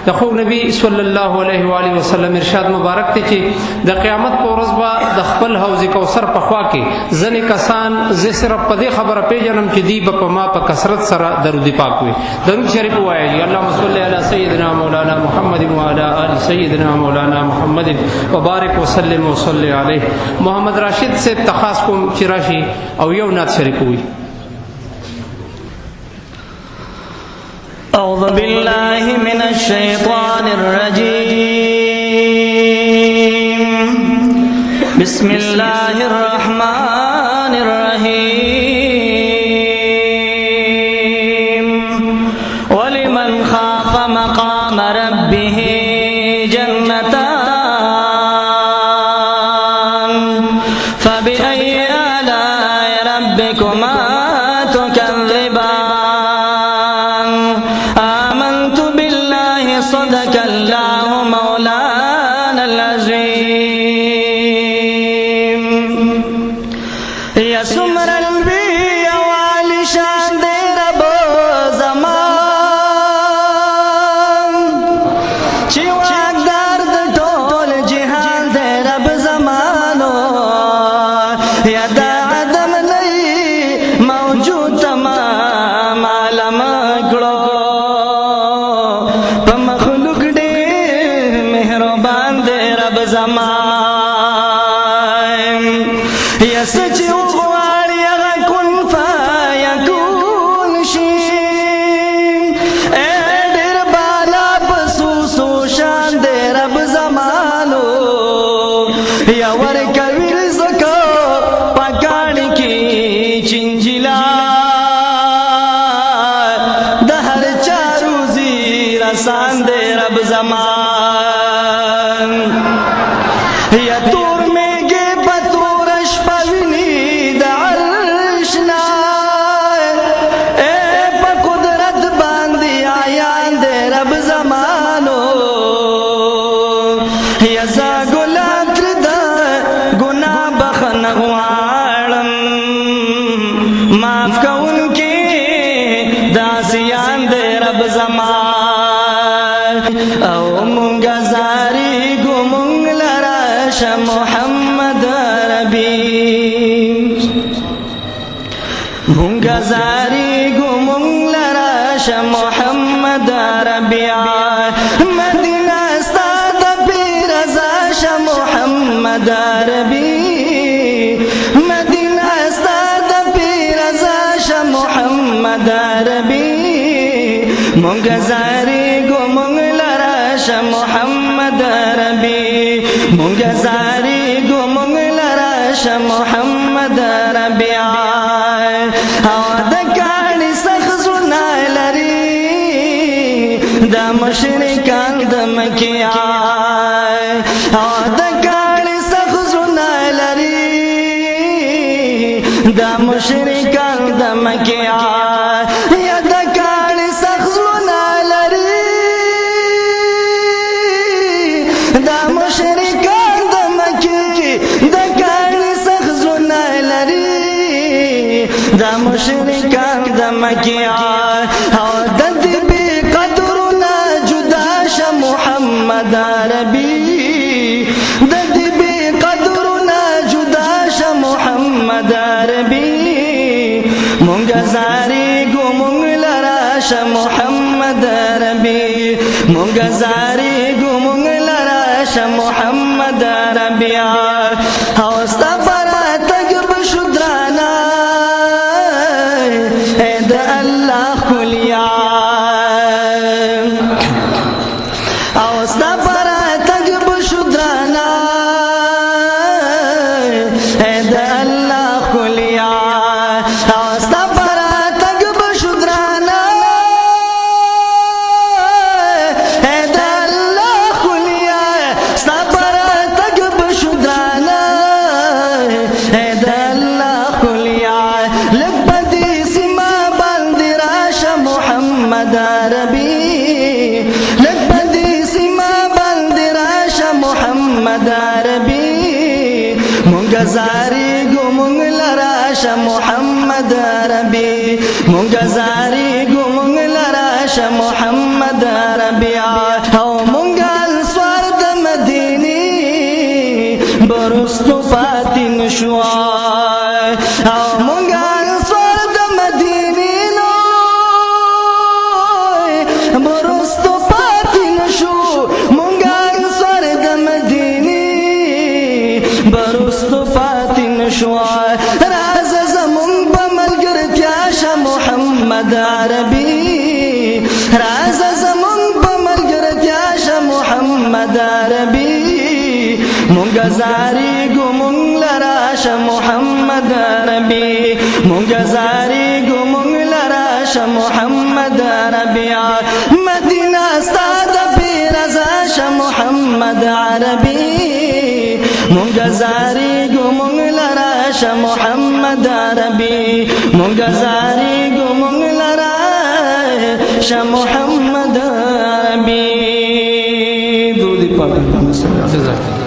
د خو نبی صلی الله علیه و آله وسلم ارشاد مبارک دی چې د قیامت په ورځ به د خپل حوض کوثر په خوا کې ځنې کسان زه صرف په دې خبره پیژنم چې دی به په ما په کثرت سره درود پاک وي. درود شریف ووایئ. اللهم صل علی سیدنا مولانا محمد وعلى آل سیدنا مولانا محمد وبارک وسلم وصلی علیه. محمد راشد سے تخاص کوم چې راشي او یو نعت شریف وي. أعوذ بالله من الشيطان الرجيم. بسم الله الرحمن الرحيم. ولمن خاف مقام ربه جنتان فبأي آلاء ربكما تكذبان. آمنت بالله صدق الله مولانا العظيم. يا سمر البي والي شان دي رب زمان چی واقدار د ټول جهان دي رب زمانو. یا دا عدم نئی موجود تمام عالم کړو په مخلوق ډېر مهربان دی رب زمان. یا سچ وغواړي هغه کن فیکون شي. ډېر بالا بسوسو شان دی رب زمانو. یا ورکوي رزق پکاڼي کې چنجلا د هر چا روزي رسان دی رب زمان. یا تور میږي په تور شپه ویني د عرش نه. په قدرت باندې عیان دی رب زمانو. یا زه ګلاب تر د ګناه بخښنه غواړم. معاف کوونکی د عصیان دی رب زمان. او مونږه زاریږو مونږ لره شه محمد عربي. مونږه زاریږو مونږ لره شه محمد عربي. مدینه ستا د پیر رضا شه محمد عربي. مدینه ستا د پیر رضا شه محمد عربي. مونږه زاریږو مونږ لره شه محمد عربي. مونږه زاریږو مونږ لره شه محمد عربي. او د کاڼي سخت زړونه لري دا مشرکان د مکې. او د کاڼي سخت زړونه لري دا مشرکان د مکې. یا د کاڼي سخت زړونه لري دا مشرکان د مکې. د کاڼي سخت زړونه لري دا مشرکان د مکې. او د دې بې قدرونه جدا شه محمد عربي. د دې بې قدرونه جدا شه محمد عربي. مونږه زاریږو مونږ لره شه محمد عربي. مونږه زاریږو مونږ لره شه محمد عربي. او ستا په راتګ به شو درانه ای د الله ښکلیا. او ستا په راتګ به شو درانه ای د الله ښکلیا. او ستا په راتګ به شو درانه ای د الله ښکلیا. ستا په راتګ به شو درانه ای د الله ښکلیا. لږ په دې سیمه باندې راشه محمد عربي. لږ په دې سیمه باندې راشه محمد عربي. مونږه زاریږو مونږ لره شه محمد عربي. مونږه زاریږو مونږ لره شه محمد عربي. نشو مونږه انصار د مدینې نو برستو پاتې نشو مونږه انصار د مدینې برستو پاتې نشو راز زمون په ملګرتیا شه محمد عربي راز زمون په ملګرتیا شه محمد عربي مونږه زاریږو مونږ لرا شه محمد عربي مونږه زاریږو مونږ لرا شه محمد عربي مدینه ستا د پیرزا شه محمد عربي مونږه زاریږو مونږ لرا شه محمد عربي مونږه زاریږو مونږ لرا شه محمد عربي دودي پاک جزاک